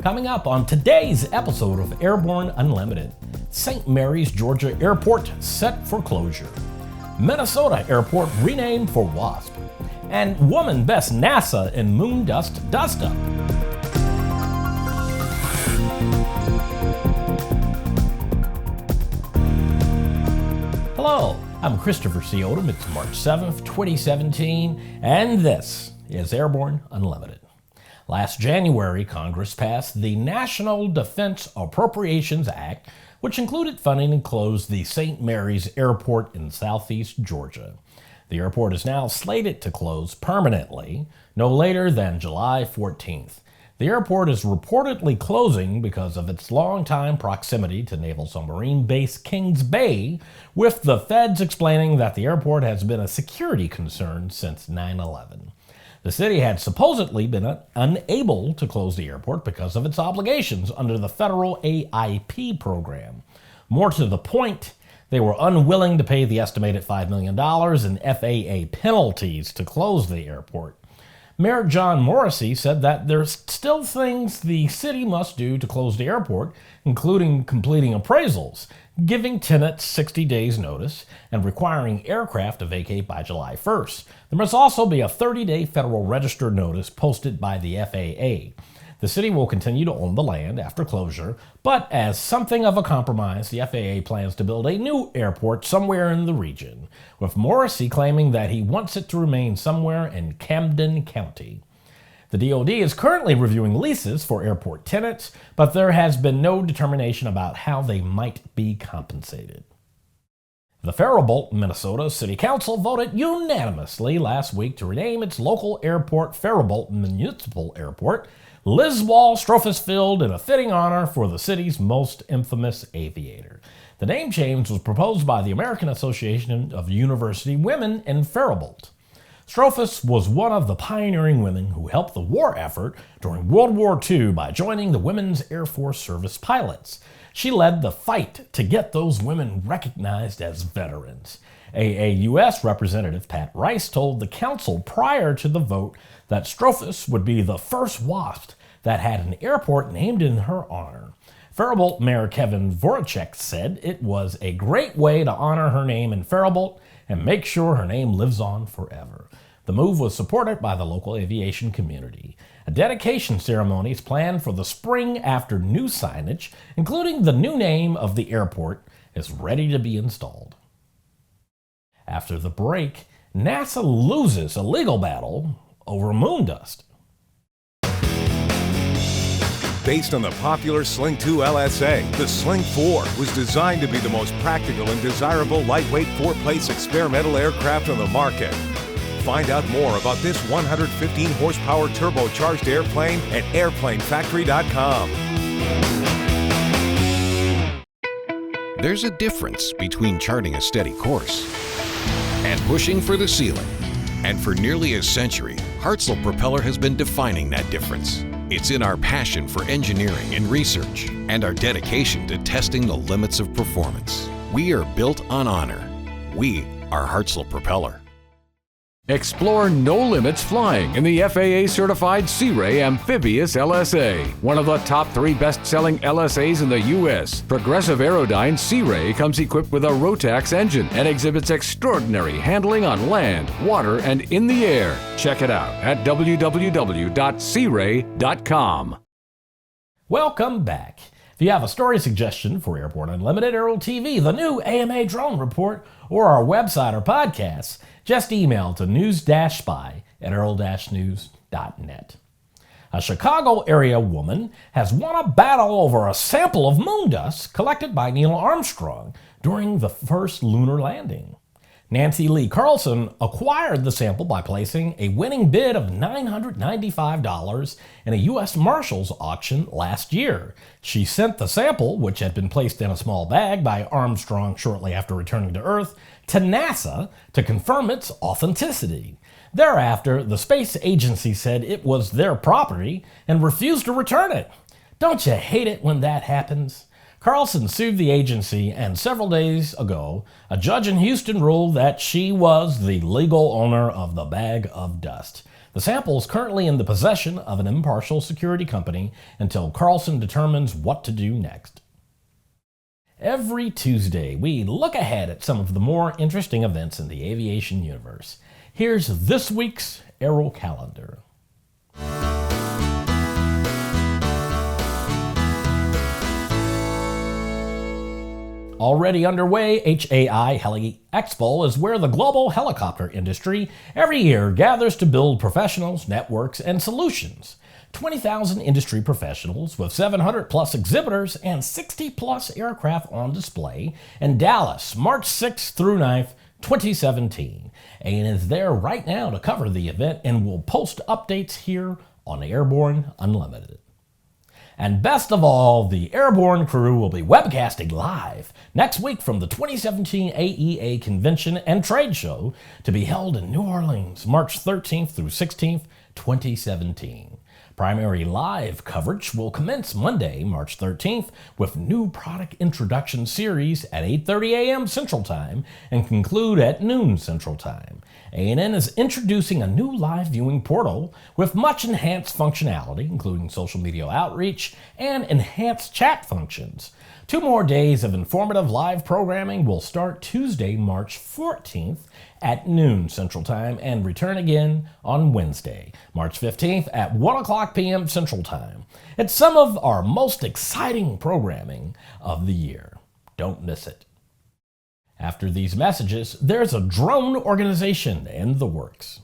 Coming up on today's episode of Airborne Unlimited, St. Mary's, Georgia Airport set for closure, Minnesota Airport renamed for WASP, and woman bests NASA in moon dust Dustup. Hello, I'm Christopher C. Odom. It's March 7th, 2017, and this is Airborne Unlimited. Last January, Congress passed the National Defense Appropriations Act, which included funding and closed the St. Mary's Airport in southeast Georgia. The airport is now slated to close permanently, no later than July 14th. The airport is reportedly closing because of its longtime proximity to Naval Submarine Base Kings Bay, with the feds explaining that the airport has been a security concern since 9/11. The city had supposedly been unable to close the airport because of its obligations under the federal AIP program. More to the point, they were unwilling to pay the estimated $5 million in FAA penalties to close the airport. Mayor John Morrissey said that there's still things the city must do to close the airport, including completing appraisals, giving tenants 60 days notice, and requiring aircraft to vacate by July 1st. There must also be a 30-day Federal Register notice posted by the FAA. The city will continue to own the land after closure, but as something of a compromise, the FAA plans to build a new airport somewhere in the region, with Morrissey claiming that he wants it to remain somewhere in Camden County. The DoD is currently reviewing leases for airport tenants, but there has been no determination about how they might be compensated. The Faribault, Minnesota City Council voted unanimously last week to rename its local airport Faribault Municipal Airport Wall Strohfus Field in a fitting honor for the city's most infamous aviator. The name change was proposed by the American Association of University Women in Faribault. Strohfus was one of the pioneering women who helped the war effort during World War II by joining the Women's Air Force Service Pilots. She led the fight to get those women recognized as veterans. AAUS Representative Pat Rice told the council prior to the vote that Strohfus would be the first WASP that had an airport named in her honor. Faribault Mayor Kevin Voracek said it was a great way to honor her name in Faribault and make sure her name lives on forever. The move was supported by the local aviation community. A dedication ceremony is planned for the spring after new signage, including the new name of the airport, is ready to be installed. After the break, NASA loses a legal battle over moon dust. Based on the popular Sling 2 LSA, the Sling 4 was designed to be the most practical and desirable lightweight four-place experimental aircraft on the market. Find out more about this 115 horsepower turbocharged airplane at airplanefactory.com. There's a difference between charting a steady course and pushing for the ceiling. And for nearly a century, Hartzell Propeller has been defining that difference. It's in our passion for engineering and research and our dedication to testing the limits of performance. We are built on honor. We are Hartzell Propeller. Explore no limits flying in the FAA-certified Sea Ray Amphibious LSA, one of the top 3 best-selling LSAs in the U.S. Progressive Aerodyne Sea Ray comes equipped with a Rotax engine and exhibits extraordinary handling on land, water, and in the air. Check it out at www.searay.com. Welcome back. If you have a story suggestion for Airborne Unlimited, Aero-TV, the new AMA drone report, or our website or podcasts, just email to news-spy@aero-news.net. A Chicago area woman has won a battle over a sample of moon dust collected by Neil Armstrong during the first lunar landing. Nancy Lee Carlson acquired the sample by placing a winning bid of $995 in a U.S. Marshals auction last year. She sent the sample, which had been placed in a small bag by Armstrong shortly after returning to Earth, to NASA to confirm its authenticity. Thereafter, the space agency said it was their property and refused to return it. Don't you hate it when that happens? Carlson sued the agency, and several days ago, a judge in Houston ruled that she was the legal owner of the bag of dust. The sample is currently in the possession of an impartial security company until Carlson determines what to do next. Every Tuesday, we look ahead at some of the more interesting events in the aviation universe. Here's this week's Aero Calendar. Already underway, HAI Heli Expo is where the global helicopter industry every year gathers to build professionals, networks, and solutions. 20,000 industry professionals with 700 plus exhibitors and 60 plus aircraft on display in Dallas, March 6th through 9th, 2017. AN is there right now to cover the event and will post updates here on Airborne Unlimited. And best of all, the Airborne crew will be webcasting live next week from the 2017 AEA Convention and Trade Show to be held in New Orleans, March 13th through 16th, 2017. Primary live coverage will commence Monday, March 13th, with new product introduction series at 8:30 a.m. Central Time and conclude at noon Central Time. ANN is introducing a new live viewing portal with much enhanced functionality, including social media outreach and enhanced chat functions. 2 more days of informative live programming will start Tuesday, March 14th at noon Central Time and return again on Wednesday, March 15th at 1 o'clock p.m. Central Time. It's some of our most exciting programming of the year. Don't miss it. After these messages, there's a drone organization in the works.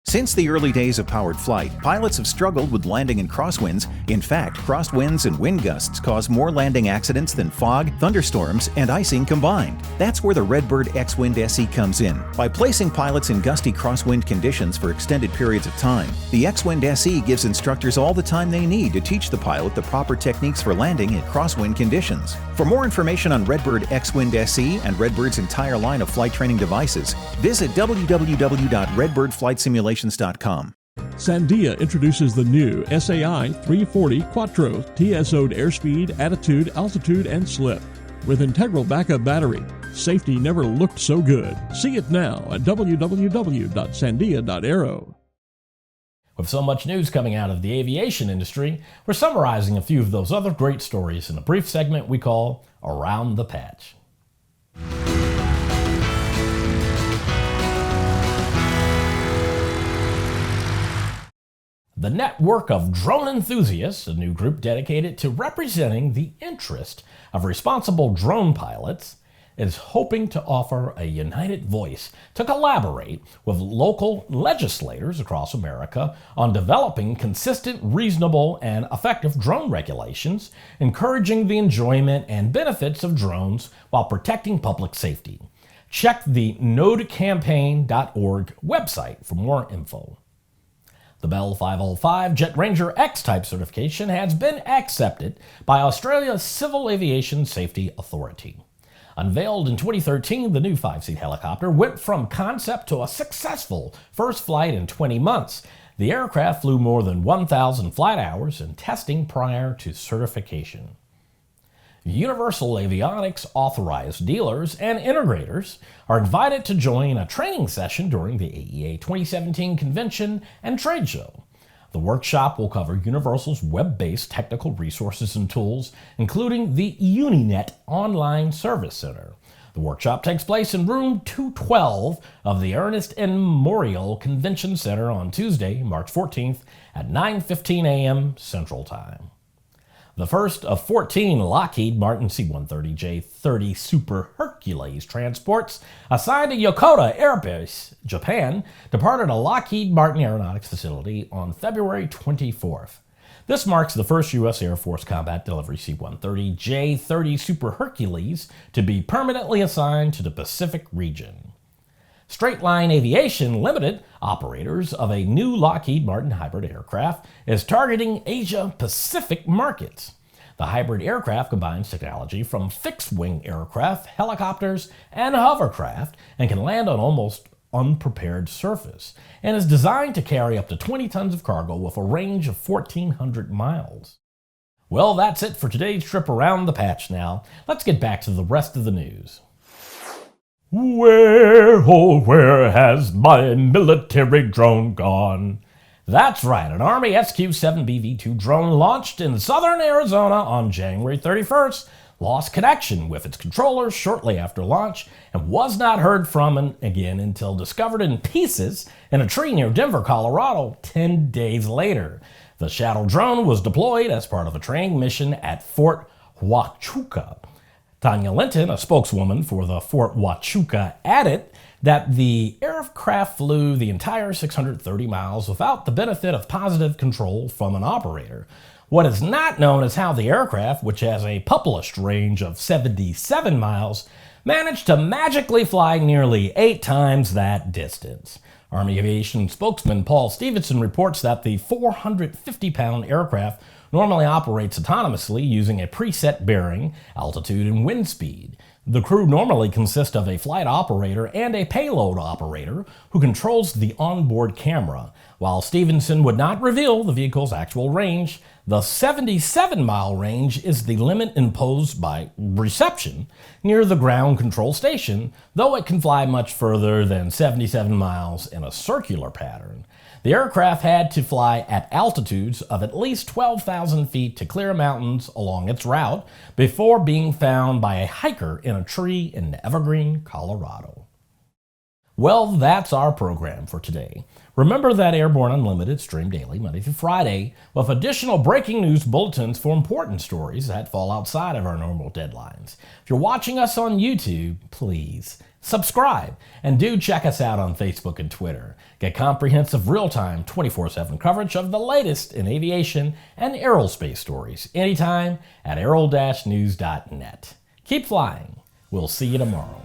Since the early days of powered flight, pilots have struggled with landing in crosswinds. In fact, crosswinds and wind gusts cause more landing accidents than fog, thunderstorms, and icing combined. That's where the Redbird X-Wind SE comes in. By placing pilots in gusty crosswind conditions for extended periods of time, the X-Wind SE gives instructors all the time they need to teach the pilot the proper techniques for landing in crosswind conditions. For more information on Redbird X-Wind SE and Redbird's entire line of flight training devices, visit www.redbirdflightsimulation.com. Sandia introduces the new SAI 340 Quattro TSO'd airspeed, attitude, altitude, and slip. With integral backup battery, safety never looked so good. See it now at www.sandia.aero. With so much news coming out of the aviation industry, we're summarizing a few of those other great stories in a brief segment we call Around the Patch. The Network of Drone Enthusiasts, a new group dedicated to representing the interest of responsible drone pilots, is hoping to offer a united voice to collaborate with local legislators across America on developing consistent, reasonable, and effective drone regulations, encouraging the enjoyment and benefits of drones while protecting public safety. Check the nodecampaign.org website for more info. The Bell 505 Jet Ranger X-Type certification has been accepted by Australia's Civil Aviation Safety Authority. Unveiled in 2013, the new 5-seat helicopter went from concept to a successful first flight in 20 months. The aircraft flew more than 1,000 flight hours in testing prior to certification. Universal Avionics authorized dealers and integrators are invited to join a training session during the AEA 2017 Convention and Trade Show. The workshop will cover Universal's web-based technical resources and tools, including the Uninet Online Service Center. The workshop takes place in room 212 of the Ernest N. Memorial Convention Center on Tuesday, March 14th at 9:15 a.m. Central Time. The first of 14 Lockheed Martin C-130J-30 Super Hercules transports assigned to Yokota Air Base, Japan, departed a Lockheed Martin Aeronautics facility on February 24th. This marks the first U.S. Air Force combat delivery C-130J-30 Super Hercules to be permanently assigned to the Pacific region. Straight Line Aviation Limited, operators of a new Lockheed Martin hybrid aircraft, is targeting Asia-Pacific markets. The hybrid aircraft combines technology from fixed-wing aircraft, helicopters, and hovercraft and can land on almost unprepared surface, and is designed to carry up to 20 tons of cargo with a range of 1,400 miles. Well, that's it for today's trip around the patch now. Let's get back to the rest of the news. Where, oh, where has my military drone gone? That's right, an Army SQ-7BV-2 drone launched in southern Arizona on January 31st lost connection with its controllers shortly after launch and was not heard from again until discovered in pieces in a tree near Denver, Colorado, 10 days later. The Shadow drone was deployed as part of a training mission at Fort Huachuca. Tanya Linton, a spokeswoman for the Fort Huachuca, added that the aircraft flew the entire 630 miles without the benefit of positive control from an operator. What is not known is how the aircraft, which has a published range of 77 miles, managed to magically fly nearly 8 times that distance. Army Aviation spokesman Paul Stevenson reports that the 450-pound aircraft normally operates autonomously using a preset bearing, altitude, and wind speed. The crew normally consists of a flight operator and a payload operator who controls the onboard camera. While Stevenson would not reveal the vehicle's actual range, the 77-mile range is the limit imposed by reception near the ground control station, though it can fly much further than 77 miles in a circular pattern. The aircraft had to fly at altitudes of at least 12,000 feet to clear mountains along its route before being found by a hiker in a tree in Evergreen, Colorado. Well, that's our program for today. Remember that Airborne Unlimited stream daily, Monday through Friday, with additional breaking news bulletins for important stories that fall outside of our normal deadlines. If you're watching us on YouTube, please subscribe, and do check us out on Facebook and Twitter. Get comprehensive, real-time, 24/7 coverage of the latest in aviation and aerospace stories anytime at aero-news.net. Keep flying. We'll see you tomorrow.